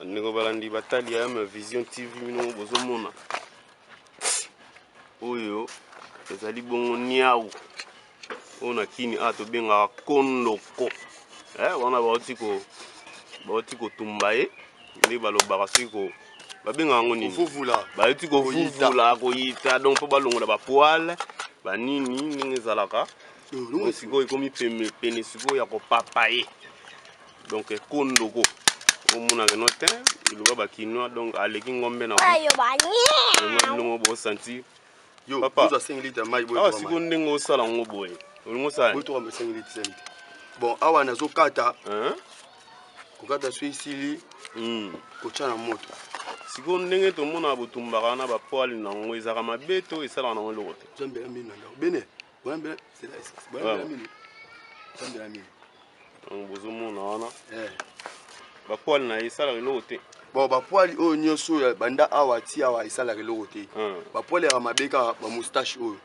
ndeko balandi batali ya Vision TV mino bozomona oyo ezali bongo niau ona kini tobenga kondoko wana bauti kotumba ye nde balobaka siko babenga yango nini bauti kovuvula koyita donc mpo balongola bapoile banini ndenge ezalaka sikoyo ekomi pene sikoyo ya kopapa ye donc kondoko omonaka no te iloba bakinois donc aleki ngombe na bilongo bosanti papa sikoyo ndenge osala ngo boye olingo osala bon awa nazokata kokata so esili kotya na moto sikoyo ndenge tomona botumbaka na bapoile nango ezalaka mabe to esalaka nango eloko te zambela mino na ndako bene bozomona wana bapoile na esalaka eloko te bon bapoile oyo nyonso oyo banda awa ti awa esalaka eloko te bapoile ya mabe kaka bamoustache oyo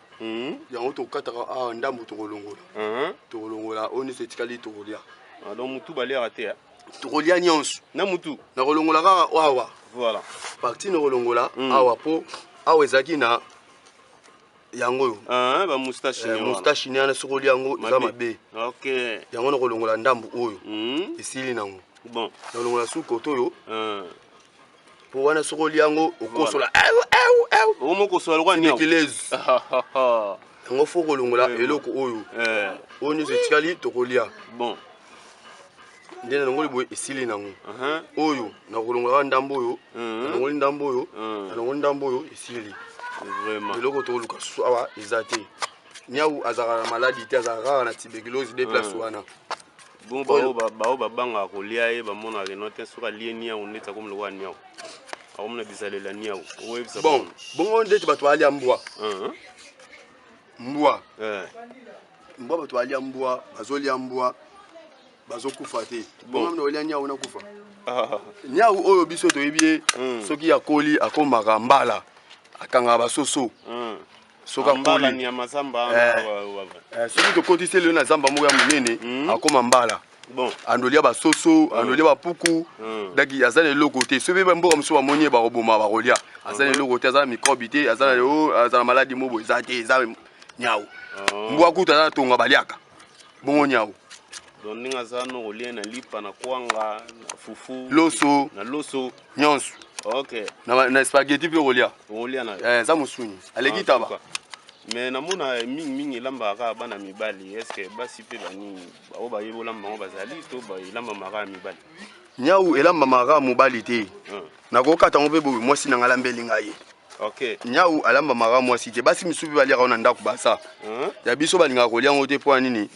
yango tokataka awa ndambo tokolongola oyo nyonso etikali tokolia donc mutu baliaka te tokolia nyonso na mutu nakolongola kaka awa voilà parti nakolongola awa po awa ezalaki na yango oyo bamoustache ni wana soki olia yango eza mabe yango nakolongola ndambo oyo esili nango bon nakolongola su koto oyo po wana soki olia yango okosola okomokosola lokwa niakileuse yango fo kolongola eloko oyo oyo nyonso etikali tokolia bon nde nanongoli boye esili nango oyo nakolongola ndambo oyo nanongoli ndambo oyo nanongoli ndambo oyo esili eloko tokoluka susu awa eza te niau azalaka na maladi te azalaka kaka na tuberculose de place wana bon bao babangaka kolia ye bamonaka no te soki alie niau ndeti akomi lokwa niau akomona bisalela niau bon bongo ndeti bato balia mbwa bato balia mbwa bazolia mbwa bazokufa te bongo mna olia niau nakufa niau oyo biso toyebi ye soki akoli akomaka mbala akanga basoso soki akoli soki tokotisi lelo na zamba moko ya monene akoma mbala andolia basoso andolia bapuku daki aza na eloko te soki mboka mosusu bamoni ye bakoboma bakolia aza na eloko te aza na microbe te aza na maladi mobo eza te eza niau mbwa kuta aza na tonga baliaka bongo niau donc ndenge aza no kolia na lipa na kwanga na fufu loso na loso nyonso na spaghetti mpe kolia eza mosuni aleki taba mais namona mingi elambaka bana mibali estce basi mpe banini bao bayebi olamba bango bazali to elambamaka ya mibali niau elambamaka mobali te nakokata ngo mpe boye mwasi nanga alambeli ngai niau alambamaka mwasi te basi misusu mpe baliaka na ndako basa ya biso balingaka kolia ngo te mpo ya nini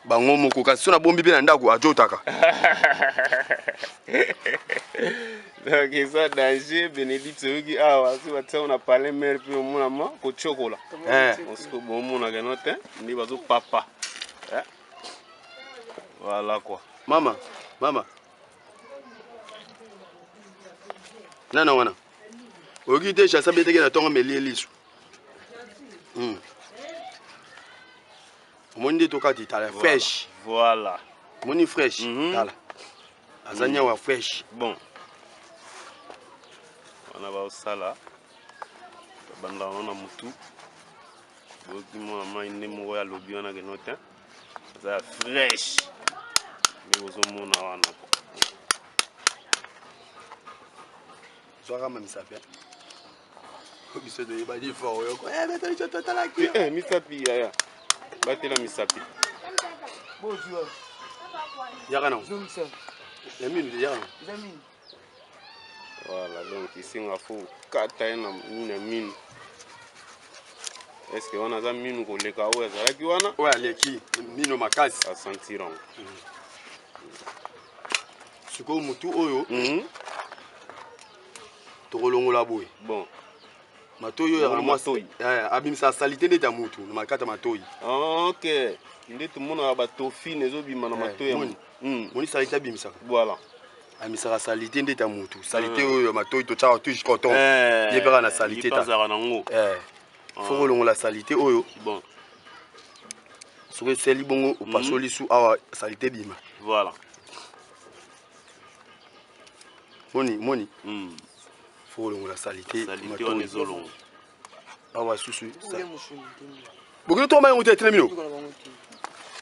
bango moko kasi so nabombi mpe na ndako ajotaka donc eza danger Bénédicte oyoki awa soki batia na parle mere mpe omonama kocokola osiko bomonaka no te nde bazopapa voilà quoi mama nana wana oyoki te chasa beteke na ntongo melie liso omoni nde tokati tala fresh voilà omoni fresh tala aza nyawa fresh bon wana baosala babanda wana na mutu boyoki mwana mai nde moko ya lobi wana keno te aza ya fresh nde bozomona wana zwaka mamisapi biso toyebadi fort oyoko misapi yaya batela misapi yaka nango ya minu te yaka nango voilà donc isinga fo kata ye na minu est ce que wana aza minu koleka oyo azalaki wana oyo aleki mino makasi asentir yango sikoyo mutu oyo tokolongola boye bon matoi oyo ya mwasi abimisa salite ndeti ya mutu na makata matoi nde tomonaka batofine ezobima na matoi ya moni salite abimisaka voilà amisaka salite ndeti ya mutu salite oyo matoi totyaka touche coton ye mpeka na salite azaka nango fo kolongola salite oyo soki eseli bongo opasoli su awa salite bima voilà Moni. Faut la salité. Salité on est zolong. Ah ouais, souci. Beaucoup de temps, on est très mignon.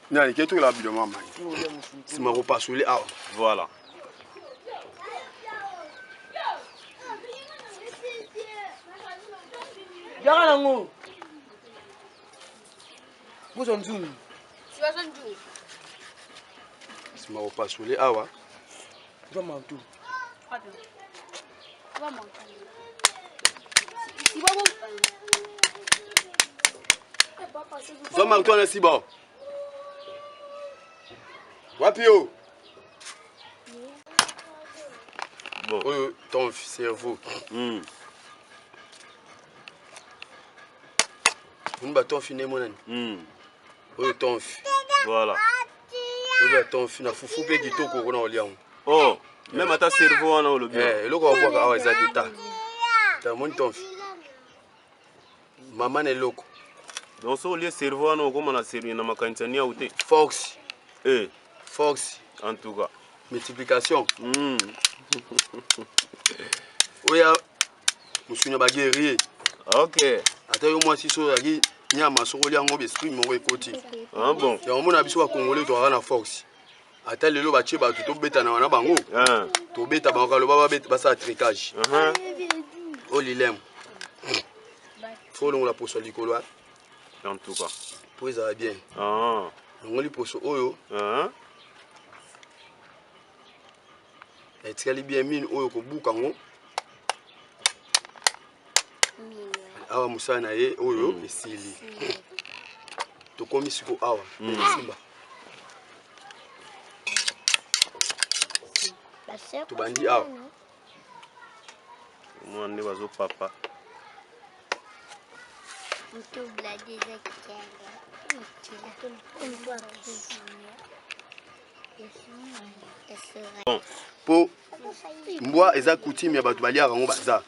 Non, il y a tout la vie de maman. C'est ma repas sur les arbres. Voilà. Yarango. C'est ma repas sur les arbres. Vraiment tout. Zoma toi là si bon. Wapio. Bon. Oh, ton cerveau. On va ton finir mon ami. Oh, ton fi. Voilà. On va ton fi na fufu pe kitoko ko na oliang. Oh, même à ta cerveau on a le bien. Eh, le ko boka awa za dita. Ta mon ton fi. Maman est loco. Donc so le cerveau on a comme on a servi na makantania ou te. Fox. Fox. En tout cas. Multiplication. Oya. Musunya ba guerrier. OK. Ata yo moi si so yaki nyama so kolia ngo esprit mo ekoti. Ah bon. Ya omona biso ba congolais to ana Fox. Ata lelo ba tie ba to beta na wana bango. To beta ba kaloba ba beta ba sa tricage. O lilem. Faut la poso likolo. En tout cas. Pour ça va bien. Ah. On li poso oyo. Etikali bien mine oyo ko buka ngo. Awa musana ye oyo esili. To komi siko awa. Simba. To bandi awa. Moi ne bazo papa. Bon. Po mbwa eza coutume ya bato baliaka ngo baza.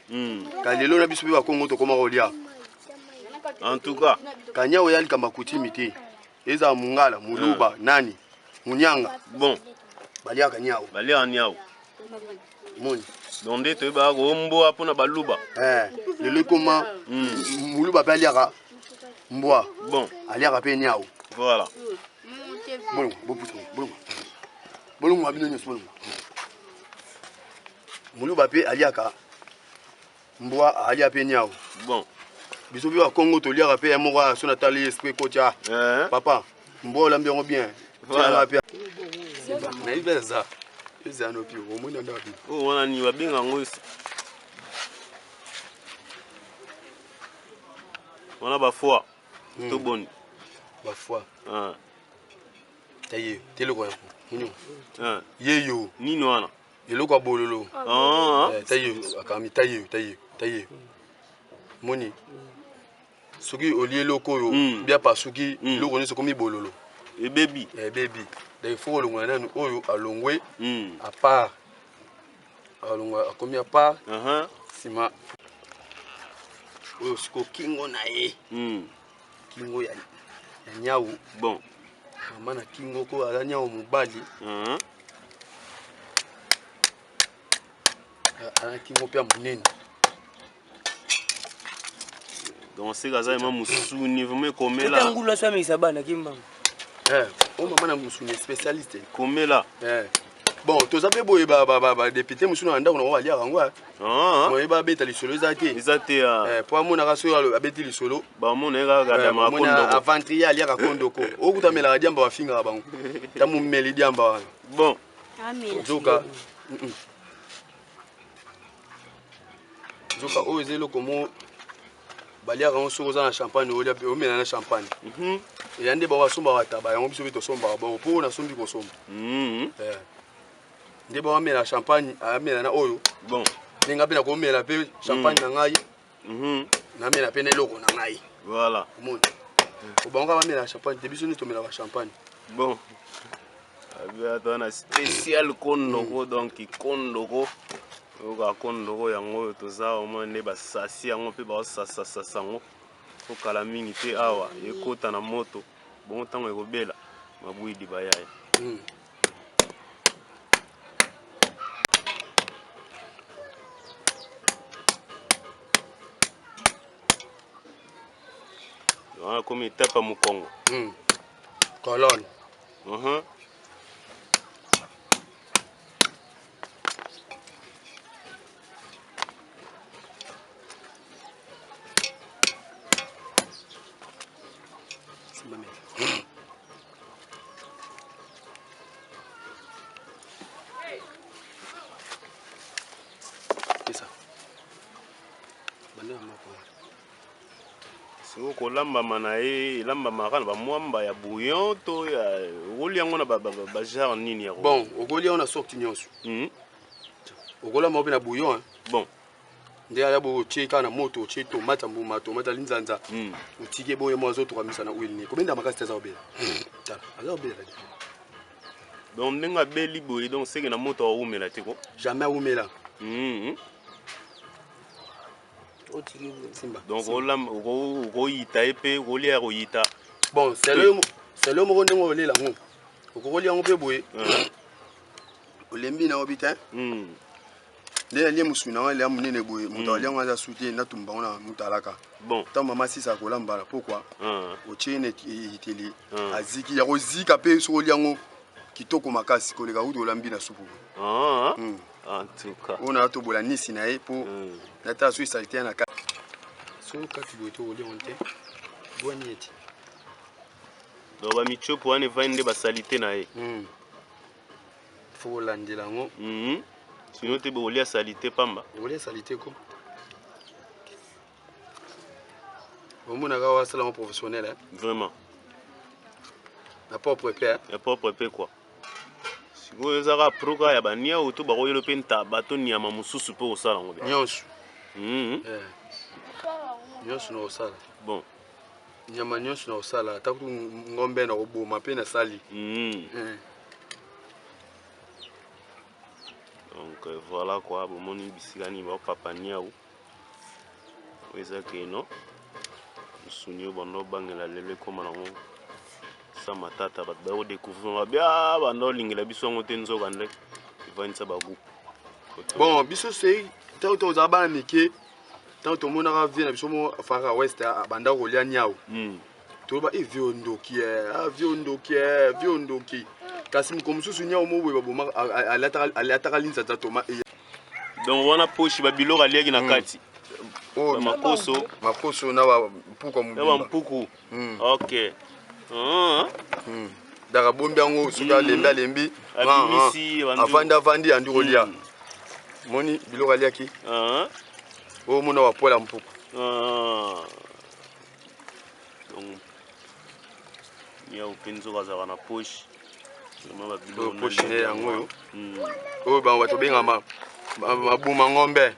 Ka lelo na biso ba Kongo to koma kolia. En tout cas, kanya oyali kamba coutume te. Eza mungala, muluba, nani, munyanga. Bon. Baliaka nyao. Baliaka nyao. Moni. Donde to ba ko mbwa pona baluba. Lelo koma muluba baliaka mbwa. Bon. Aliaka pe nyao. Voilà. Bon, bon abino nyoso bon. Muluba pe aliaka mbwa alia pe nyao. Bon. Biso bi wa Congo to liaka pe moko so na tali esprit kocha. Papa, mbwa lambi ngo bien. Voilà. Na ibeza. Eza no pi o mona ndabi. Oh wana ni babenga ngo. Wana ba foi. To boni. Ba foi. Taye, teloko ya. Munyo. Yeyo. Nini wana? Eloko ya bololo. Taye, akami taye. Moni. Soki olie loko yo, bia pasuki, loko niso komi bololo. E baby. Baby. Il faut le nanu oyo alongwe à part. Alongwa akomi à part. Sima. Oyo siko kingo na ye. Kingo ya nyau. Bon. Mama na kingo ko ala nyau mubali. Ala kingo pia munene. Donc c'est gaza ma musuni vraiment comme là. Ngula swa misabana kimba. Oh maman na musuni spécialiste. Comme là. Bon, tous appelés boy ba député musuni anda ko ali arangwa. Moi ba beta lisolo zate. Izate pour mon araso abeti lisolo. Ba mon nga ga ma kondo. Avantri ali ka kondo ko. Okutamela diamba ba finga bango. Tamu meli diamba. Bon. Zoka. Zoka o ezelo komo balia rango soko za na champagne olia pe o mena na champagne. Yande ba wasomba wataba yango biso bito somba ba po na sombi ko somba. Nde ba mena champagne a mena na oyo. Bon. Ninga pe na ko mena pe champagne na ngai. Na mena pe na loko na ngai. Voilà. Mon. Ko ba nga mena champagne te biso ni to mena ba champagne. Bon. Abia to na spécial kondo ko donc kondo ko. Oka kondo ko yango to za o mo ne ba sasi yango pe ba sasa ngo. Ko kala mingi te awa ekota na moto. Bon tango ekobela mabwidi bayaya. Ah, comme étape à Mukongo. Colonne. Siko kolamba na ye lamba makana ba mwamba ya bouillon to ya roli yango na ba genre nini ya bon okolia on a sorti nyonso okola mo na bouillon bon nde ya bo cheka na moto che tomate mbuma tomate linzanza utike boye mo zo tukamisa na oil ni komenda makasi za obela tala aza obela donc ndenga beli boye donc c'est que na moto a umela tiko jamais umela donc on yita epe kolia ko yita bon c'est le mo ndenge olela ngo okolia ngo pe boye olembi na obita nde alie musuna wale ya munene boye muto alia ngo za soutenir na tumba ona mutalaka bon ta mama sisa kolamba pourquoi ochene iteli aziki ya kozika pe so olia ngo kitoko makasi koleka uto olambi na supu en tout cas on a to bola nisi na e po na ta so salté na ka so kati boto oli onte boni eti do ba michopo ane vande ba salité na e faut landela ngo sinon te bolia salité pamba bolia salité ko omona ga wa sala professionnel hein vraiment na propre père ya propre pe quoi siko ezaka proka ya bania auto ba koyelo penta bato nyama mususu pe osala ngo nyonso nyonso na osala bon nyama nyonso na osala ata ku ngombe na koboma pe na sali donc voilà quoi bomoni bisikani ba papa niao weza ke no sunyo bando bangela lele koma na ngo sa matata ba ba découvrir ba bando lingela biso ngo tenzo kande ivanisa ba groupe bon biso c'est tant za ba mike tant to mona ka vie na biso mo fara west banda ko lia niao to ba eviondoki viondoki kasi mkomsusu niao mo we ba boma alataka linza za toma donc wana poche ba biloko aliaki na kati makoso na ba mpuko mubimba ba mpuku OK daga bombi yango suka lembi avandi andi kolia moni biloko aliaki o mona wa pola mpuku donc ya upenzo kaza na poche ma biloko poche ne yango o ba wato benga mabuma ngombe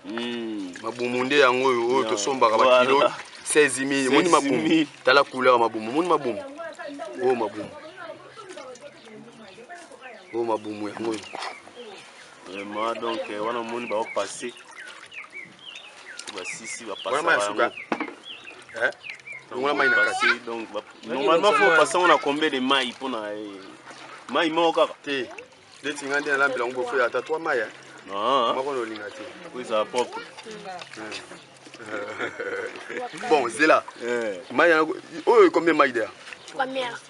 mabumu nde yango oyo tosombaka ba kilo 16000 moni mabumu tala couleur mabumu moni mabumu mabumu yango vraiment donc wana moni ba passer ba sisi ba passer donc normalement faut passer on a combien de mailles pour na mailles moka te deti ngande na lambela ngo fo ya ta 3 mailles moko no linga te oui ça propre bon zela maille oh combien mailles d'ailleurs première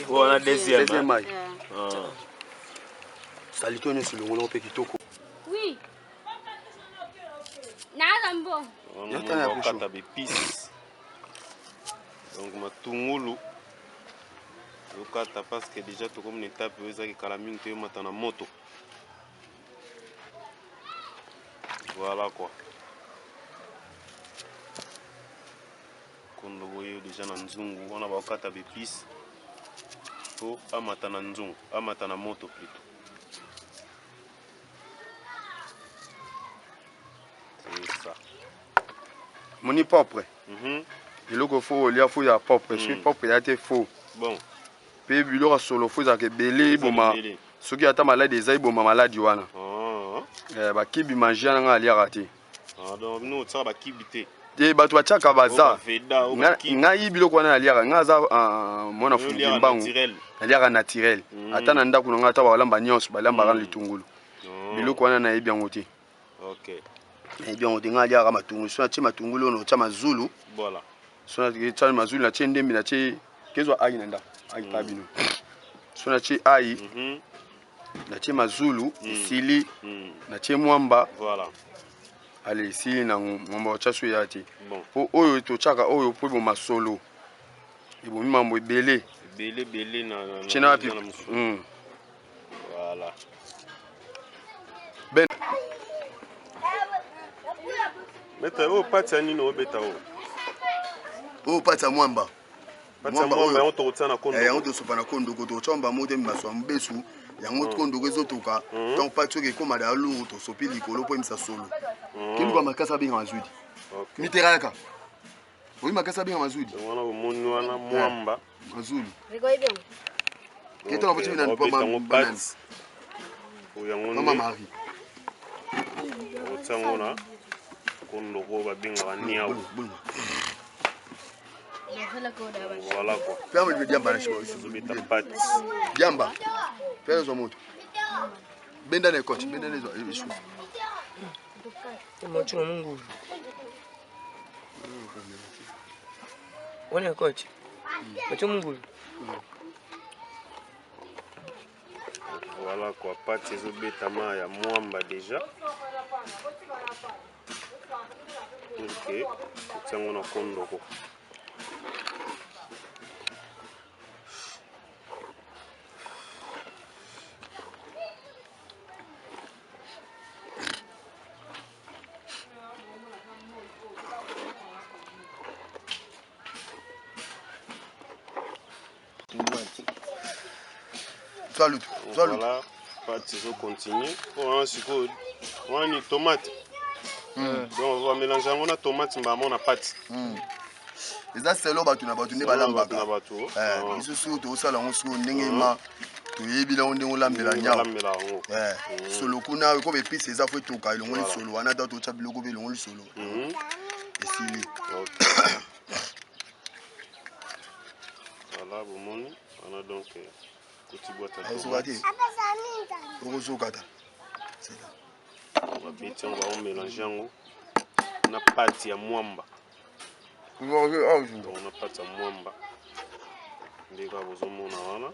on a deuxième maille salito ne sur le ngolo pe kitoko oui na zambo on kata be pieces donc matungulu okata parce que déjà to comme une étape ezaki kala mingi te matana moto voilà quoi kondo boyo déjà na nzungu wana ba okata be pieces po amata na nzungu amata na moto plutôt c'est ça moni propre biloko fo olia fo ya propre suis propre ya te fo bon pe biloko solo fo za ke belé boma soki ata malade ezai boma maladi wana ba kibi manger na nga alia raté donc nous ça ba kibi te te bato batiaka baza ngai biloko wana aliaka nga aza mwana fundi mbangu aliaka naturel ata na ndako na nga ata balamba nyonso balambaka litungulu biloko wana nayebi yango te OK nayebi yango te nga aliaka matungulu so atie matungulu ono otia mazulu voilà so na tchani mazulu na tche ndembi na tche kezwa ai nanda ai pabino so na tche ai na tche mazulu isili na tche mwamba voilà allez isili na mwamba wa chasu yati po oyo to chaka oyo po bo masolo ibo mambo ebele na tche na pi voilà ben meta o pati ani no beta o pati mwamba mwamba oyo to tsana kondo yango to sopa na kondo ko to chomba mote maswa mbesu yango kondo kezotoka donc pati ke koma da luru to sopi likolo po imisa solo kindu kwa makasa binga mazudi miteraka oui makasa binga mazudi wana omoni wana mwamba mazudi Regoibe. keto na pochi na mpoma pati oyango mama mari otsangona kondo ko babinga niawo voilà quoi père me diamba na chibo zobeta pati diamba père zo moto benda na coach benda na zo ishu Mocho Mungu. Wana coach. Mocho Mungu. voilà quoi pati ezobeta ma ya mwamba déjà ok otiango na kondoko salut voilà pati ezocontinue wana sikoyo wana ni tomate donc bamélange yango na tomate mbamo na pati eza selo bato na bato nde balambaka na bato lisusu tosala yango sikoyo ndenge ma toyebi nango ndenge olambela nyao solo kuna oyo koba episi eza fo etoka elongo lisolo wana ata totya biloko mpe elongo lisolo esili voilà bomoni wana donc koti boîte à azoka te tomate okozoka ta babeti yango baomélange yango na pati ya mwamba donc na pati ya mwamba nde kaka bozomona wana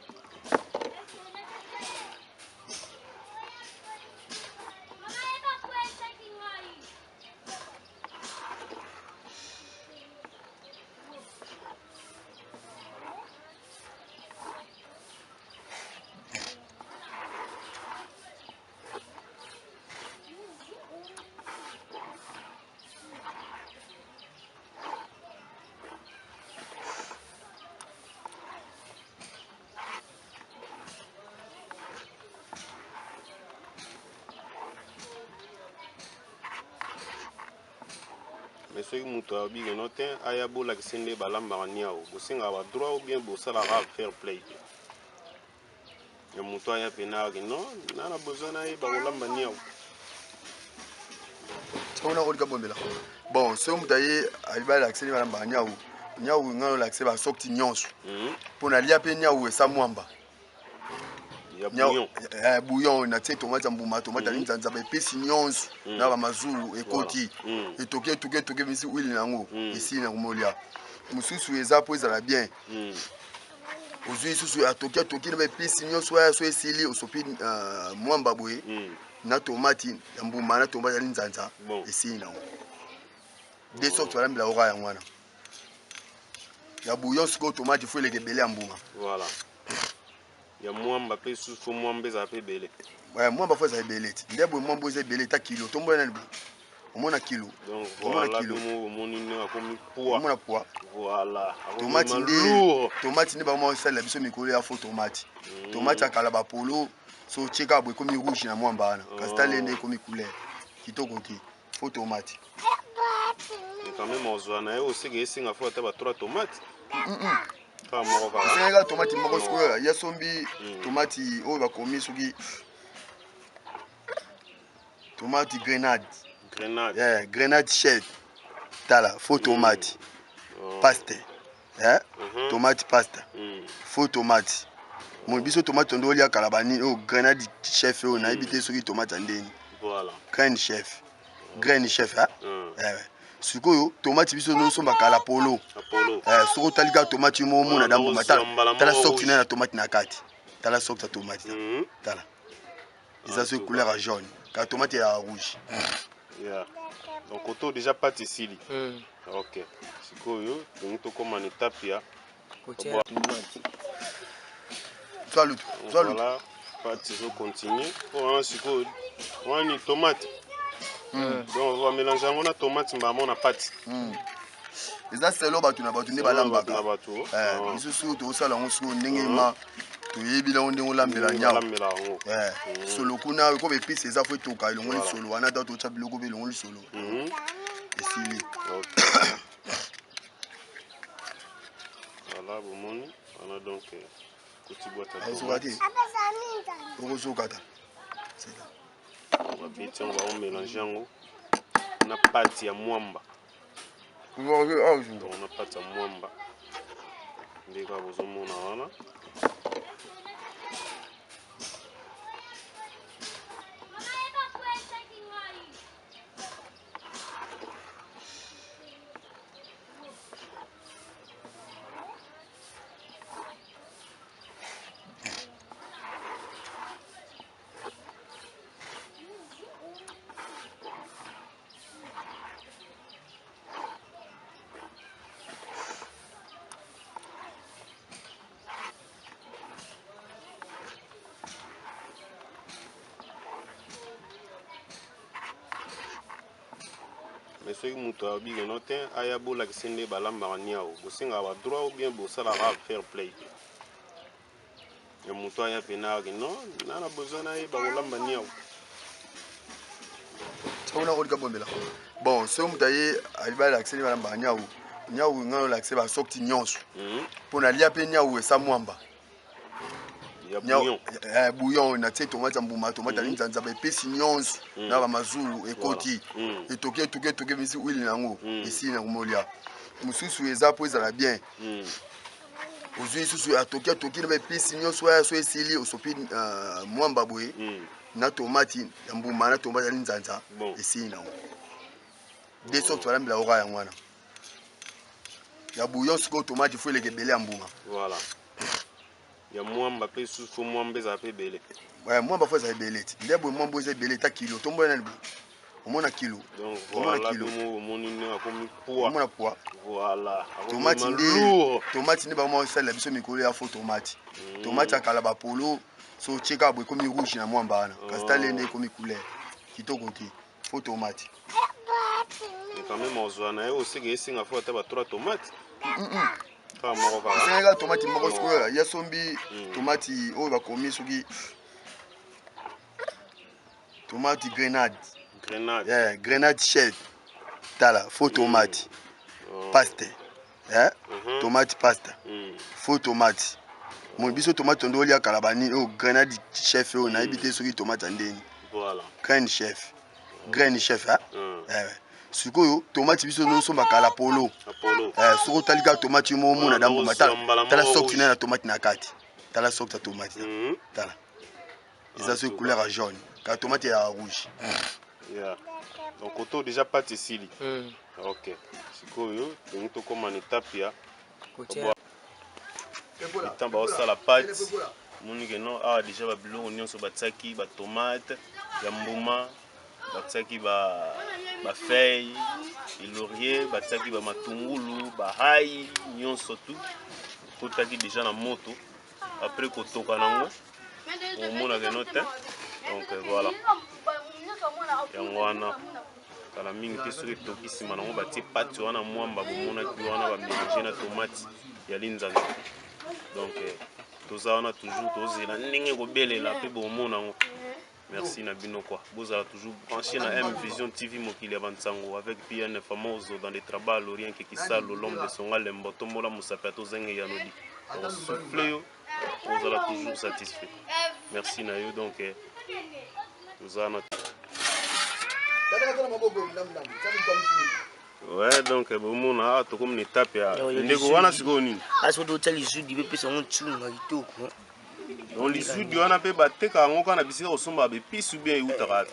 mais soki moto abiki no te aya bolakisa nde balambaka niao bosengaka badroit ou bien bosalaka fair play te ya moto aya pena aki non nana besoin nayeba kolamba niao ona kolika bombela bon soki moto aye aliba alakisa nde balambaka nyau nyau ngano olakisa basokti nyonso mpo nalia mpe nyau esa mwamba bouillon na tie tomate ya mbuma tomate ya linzanza baepesi nyonso na bamazulu ekoti etoki misi huile nango esili nango molia mosusu eza mpo ezala bien ozwi lisusu atoki na baepesi nyonso aya so esili osopi mwamba boye na tomate ya mbuma na tomate ya linzanza esili nango de sorte balambela oka yango wana ya bouillon sikoyo tomate fo eleka ebele ya mbuma voilà ya mwamba pe susu mwamba eza pe ebele mwamba fo eza ebele ti nde boye mwamba eza ebele ta kilo tombona nani boye omona kilo omoni nde akomi poids omona poids voilà tomate nde bama osalela biso mikolo ya fo tomate tomate akala bapolo so otieka boye ekomi rouge na mwamba wana kasi tale nde ekomi couleur kitoko te fo tomate quand même ozwa na ye osika esinga fo ata ba 3 tomate esengaka tomate moko sikoyo ya sombi tomate oyo bakomi soki tomate grenade chef tala fo tomate paste tomate pasta fo tomate moi biso tomate tondo olia kala bani oyo grenade chef oyo nayebi te soki tomate ya ndeni graine chef sikoyo tomate biso no somba kala polo soko talika tomate mo mona dambo matala tala sorti na tomate na kati tala sorti tomate tala ça c'est couleur jaune car tomate est rouge donc auto déjà pâte ici ok sikoyo donc to comme en étape ya salut voilà pâte je continue on sikoyo on ni tomate donc on va mélanger on a tomate mbamo na pâte ça c'est lo batu na batu ne balambaka biso to sala on so ndenge ma toyebi la ndenge olambela nyao solo kuna ko be pise eza fo toka ilongo li solo wana dato cha biloko be ilongo li solo esili voilà vous moni on a donc petit boîte à tomate ozo kata c'est ça on va mélanger en na pâte ya mwamba on a pâte ya mwamba ndeka bozomona wana mais ce que moto abige no te aya bola kisende balamba niao bosinga ba droit ou bien bosala ra fair play le moto aya pena no nana besoin na ba bolamba niao on a kolika bombela bon so mutaye alibala kisende balamba niao niao ngalo la kiseba sorti nyonso pona lia pe niao esa mwamba bouillon na tie tomate mbuma tomate ni nzanza ba pesi nyonso na ba mazulu ekoti etoke misi huile nango ici na komolia mususu eza po ezala bien ozui susu atoki na ba pesi nyonso ya so esili osopi mwamba boye na tomate mbuma na tomate ni nzanza ici nango de sorte wala mbila ora ya mwana ya bouillon siko tomate faut le kebele mbuma voilà ya mwamba pe susu mwamba za pe belé mwamba faut za belé ndebo mwamba za belé ta kilo tombo na libu omona kilo donc voilà moni ne akomi poids omona poids voilà tomate ne ba mo sala biso mikolo ya fo tomate akala ba polo so cheka bo komi rouge na mwamba wana kastale ne komi couleur kitoko te fo tomate et quand même ozwana yo aussi que singa fo ta ba 3 tomates c'est tomate moko sikoyo ya sombi tomate oyo bakomi soki tomate grenade chef tala faux tomate paste tomate pasta faux tomate mon biso tomate ndo lia kalabani o grenade chef o na ibite soki tomate ndeni voilà graine chef sikoyo tomate biso no somba kala polo soko talika tomate mo mona dambo matala tala sorti na tomate na kati tala sorti tomate tala ça c'est couleur jaune car tomate est rouge donc auto déjà pâte ici ok sikoyo donc to comme en étape ya tamba osala pâte moni que non déjà ba biloko nyonso batsaki ba tomate ya mbuma batsaki ba feuille et laurier batsaki ba matungulu ba hai nyonso tout kotaki déjà na moto après kotoka nango omona que non donc voilà yango wana kala mingi te soki toki nsima nango batie pati wana mwamba bomonaki wana bamélange na tomate ya linzanza donc toza wana toujours tozela ndenge kobelela mpe bomona yango. Merci Nabino quoi. Vous allez toujours brancher dans M Vision TV Mokili Avansango avec PN Famoso dans les travaux l'Orient qui sale l'homme de son alem botomola musapato zenge yanodi. On souffle vous allez toujours satisfait. Merci Nayo donc vous allez ouais donc bon na to comme une étape ya ndeko wana siko nini aso do tali judi be pesa on tchunga itoko Donc lisudi wana pe bateka yango kana bisika kosomba bepisu bien eutaka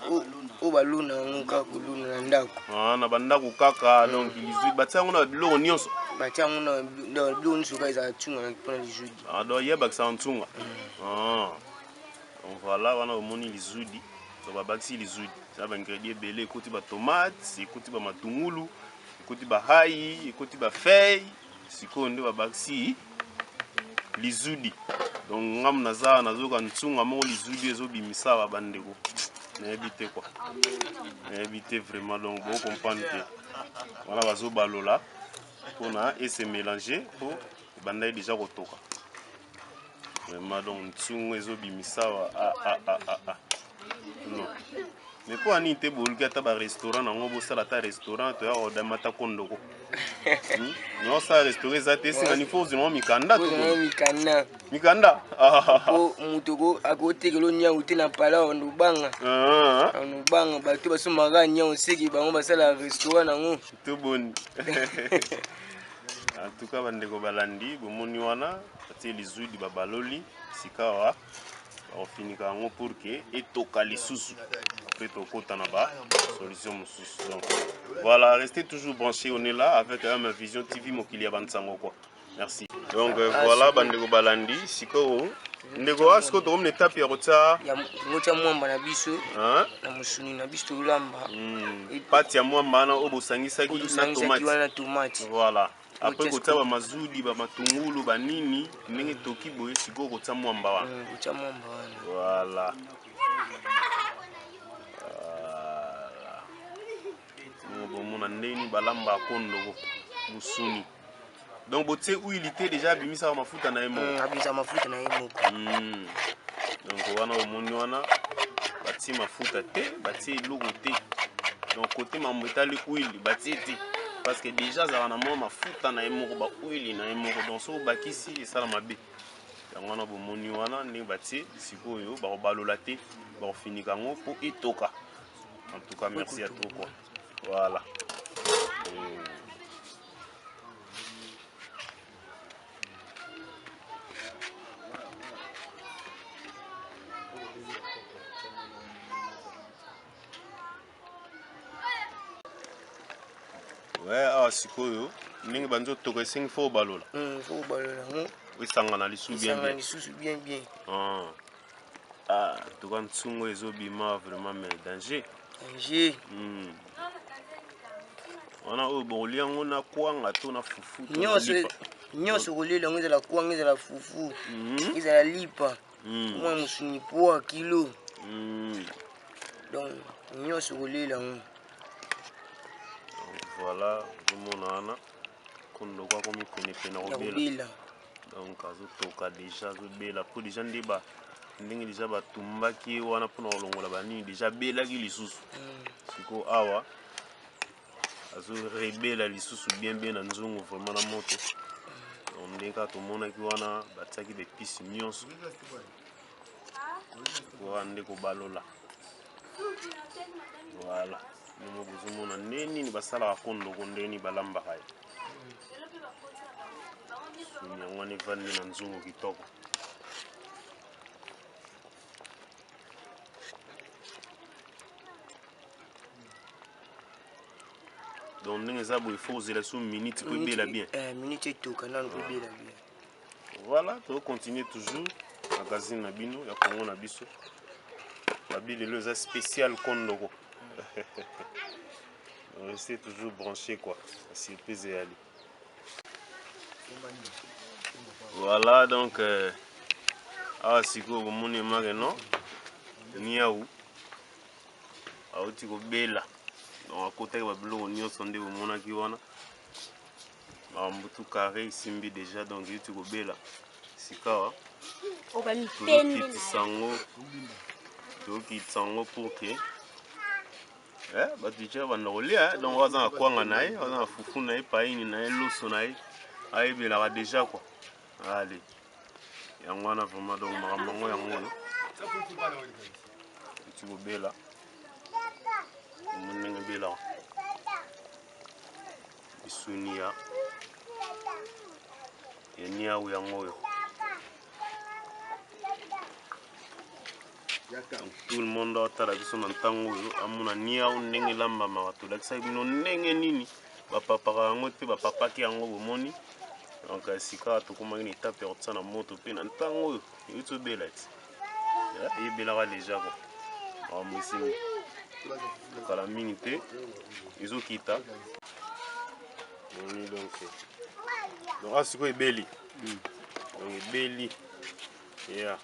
o baluna yango kaka koluna na ndako na bandako kaka. Donc lisudi batia yango na biloko nyonso batia yango na biloko nyonso kaka ezala ntunga mpona lisudi donc yebakisa ntunga. Donc voilà wana omoni lisudi so babakisi lisudi eza baingrédient ebele ekoti batomate ekoti bamatungulu ekoti bahai ekoti bafei sikoyo nde babakisi lisudi. Donc ngamu naza nazoka ntunga moko lisudi ezobimisa babandeko nayebi te quoi, nayebi te vraiment. Donc bo comprendre que wana bazobalola mpona ese mélanger po ebanda déjà kotoka vraiment. Donc ntunga ezobimisa non mais po ani te boluki ata barestaurant nango bosala ata restaurant toya kodamata kondoko nosala restaurant eza te esengani fo ozwinango mikanda mikanda po moto akotekela nyau te na pala wanobanga bato basomaka nyau seki bango basala restaurant nango to boni. En tout cas bandeko balandi bomoni wana batie lisudi babaloli sika wa bakofinika yango pour que etoka lisusu après tokota na ba solution mosusu. Donc voilà, restez toujours branchés, on est là avec ma Vision TV mokili ya bansango quoi. Merci. Donc voilà bandeko balandi sikoyo ndeko asiko to omne tape ya kotia ngotia mwamba na biso na musuni na biso tolamba pati ya mwamba na obosangisaki na tomate. Voilà. Après kotia ba mazudi ba matungulu ba nini ndenge toki boye sikoyo kotia mwamba wana. Voilà. Bomona ndeni balamba kondo musuni. Donc botie huile te déjà bimisa mafuta na yemo. Abisa mafuta na yemo. Donc wana omoni wana bati mafuta te, bati eloko te. Donc côté mamotali huile bati te parce que déjà ça wana mo mafuta na yemo ba huile na yemo donc so bakisi esala mabe. Donc wana bomoni wana ndenge bati sikoyo ba balola te ba finika ngo po etoka. En tout cas merci à toi quoi. Voilà. Ouais, sikoyo ndenge banzo toka esengi fo balola. Fo balola ngo. Wisangana lisu bien bien. Lisusu bien bien. Toka ntungo ezobima vraiment mais danger. Danger. Wana oyo bolia yango na kwanga to na fufu to nyonso kolia yango ezala kwanga ezala fufu ezala lipa mwa musuni poa kilo donc nyonso kolia yango. Voilà omona wana kondo kwa komi penepene kobela donc azotoka déjà azobela po déjà ndeba ndenge déjà batumbaki wana mpona kolongola banini déjà belaki lisusu siko awa azorebela lisusu bien bien na nzungu vraiment na moto. Ndenge kaka tomonaki wana batiaki bepisi nyonso wana nde kobalola. Voilà nomo bozomona nde nini basalaka kondoko ndeni balambaka ye suni yango wana evandi na nzungu kitoko. Donc ndenge eza boye fo ozela so minute po ebela bien. Minute etoka nano po ebela bien. Voilà, to continue toujours magazine na bino ya Congo na biso. Babilelo eza spécial kondoko. Restez toujours branché quoi. La surprise est allée. Voilà donc siko bomoni mage no niaou auti ko bela donc akotaki babiloko nyonso nde bomonaki wana bambutu carré isimbi déjà donc euti kobela sika tozokitisa yango pour que bato déjà banda kolia donc aza na kwanga na ye aza na fufu na ye paini na ye loso na ye ayebelaka déjà quoi. Allez yango wana vraiment donc makambo yango yango oyo euti kobela ndenge ebelaka bisuni ya niaou yango oyo tout le monde otala biso na ntango oyo amona niau ndenge elambamaka tolakisa bino ndenge nini bapapaka yango mpe bapapaki yango bomoni donc esika tokomaki na etape ya kotia na moto mpe na ntango oyo euti obela ti eyebelaka deja ko amoisingi kala mingi te ezokita boni donc asikoyo ebeli donc ebeli ya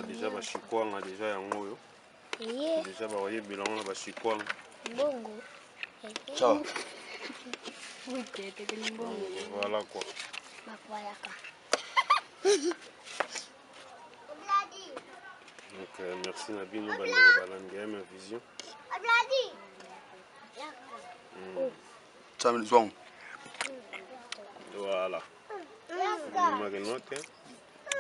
déjà bashikwanga déjà yango oyo déjà baoyebela ngo na bashikwanga Bongo. Ciao. Voilà quoi. Donc merci Nabino Balangue Vision. Ciao Zouang. Voilà.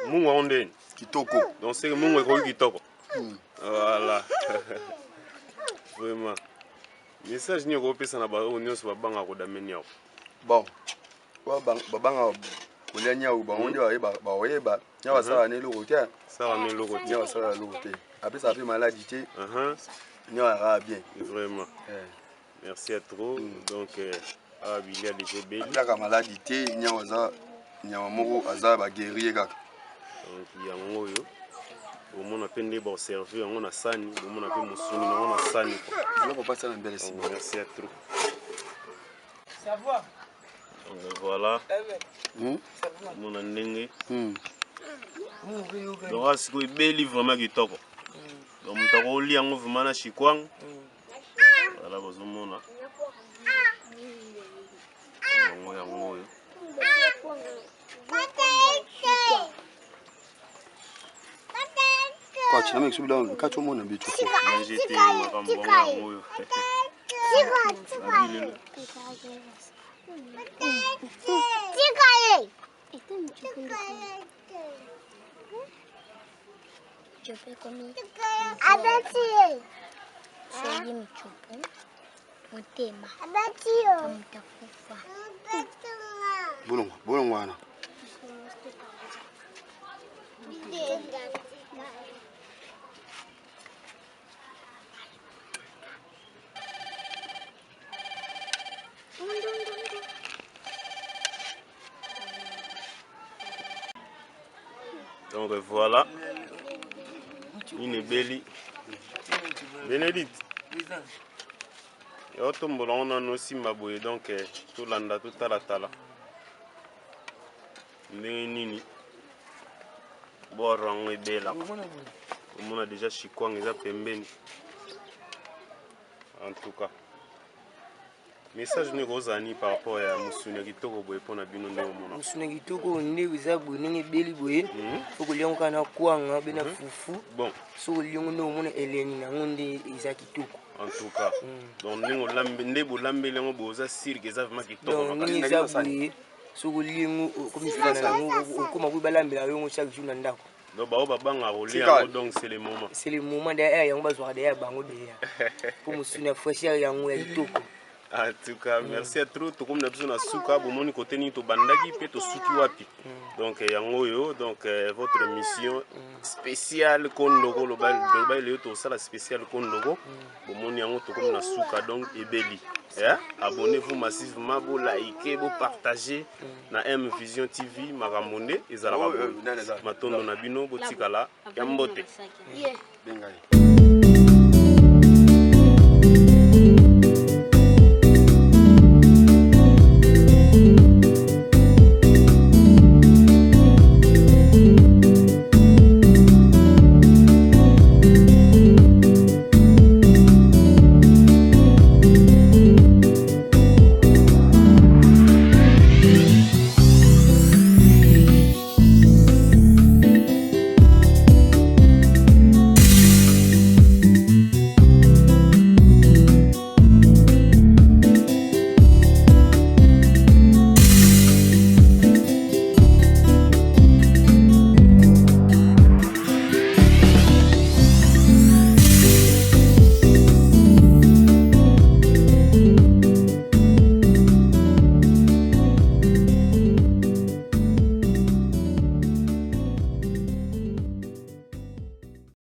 Mungu onde Kitoko. Donc c'est Mungu eko kitoko. Voilà. Vraiment. Message ni ko pesa na ba nyonso babanga ko dameni yao. Bon. Wa babanga kolenya u ba onde ba oyeba nya basala ne lokote. Ça ne lokote. Nya basala lokote. Après ça fait maladie té. Nya ra bien. Vraiment. Merci à trop. Donc Billy a déjà belli. La maladie té nya waza nya moko aza ba guerrier kaka. Donc yango yo. On a peine de servir, on a sani, on a peine de on a sani. Merci à trop. Savoir. Donc voilà. On a n'engue. Donc c'est quoi bel livre vraiment qui toque. Donc on t'a relié en mouvement na chikwang. Voilà vous mona. Kwa china mimi subila mkacho mona bicho. J'étais makambo. Bolongwana. Donc voilà, une belle Bénédicte. Et automne, on a aussi ma bouée, donc tout l'anda, tout à la tala. Nini, bon, on est belle. On a déjà chikwang, ils a pembeni. En tout cas. Message ni rozani par rapport à musuna kitoko boye pona bino nde omona musuna kitoko nde biza bonenge beli boye foko liongo kana kwanga bena fufu bon so liongo nde omona eleni na ngonde iza kitoko en tout cas donc ningo lambe nde bo lambe lengo boza cirque eza vraiment kitoko donc ni za boye so liongo comme fana na ngo koma boye balambe la yongo chaque jour na ndako donc ba babanga rolia donc c'est le moment derrière yango bazwa derrière bango derrière pour musuna fraîcheur yango ya kitoko. En tout cas, merci à tous. Tout comme nous avons souka, bon côté ni to bandagi, peut to souki wapi. Donc yangoyo, donc votre mission spéciale kondogo le bal le to ça la spéciale kondogo. Bon yango to comme na souka donc ebeli. Abonnez-vous massivement, vous likez, vous partagez na M Vision TV Maramonde ezala matondo na bino botikala ya mbote.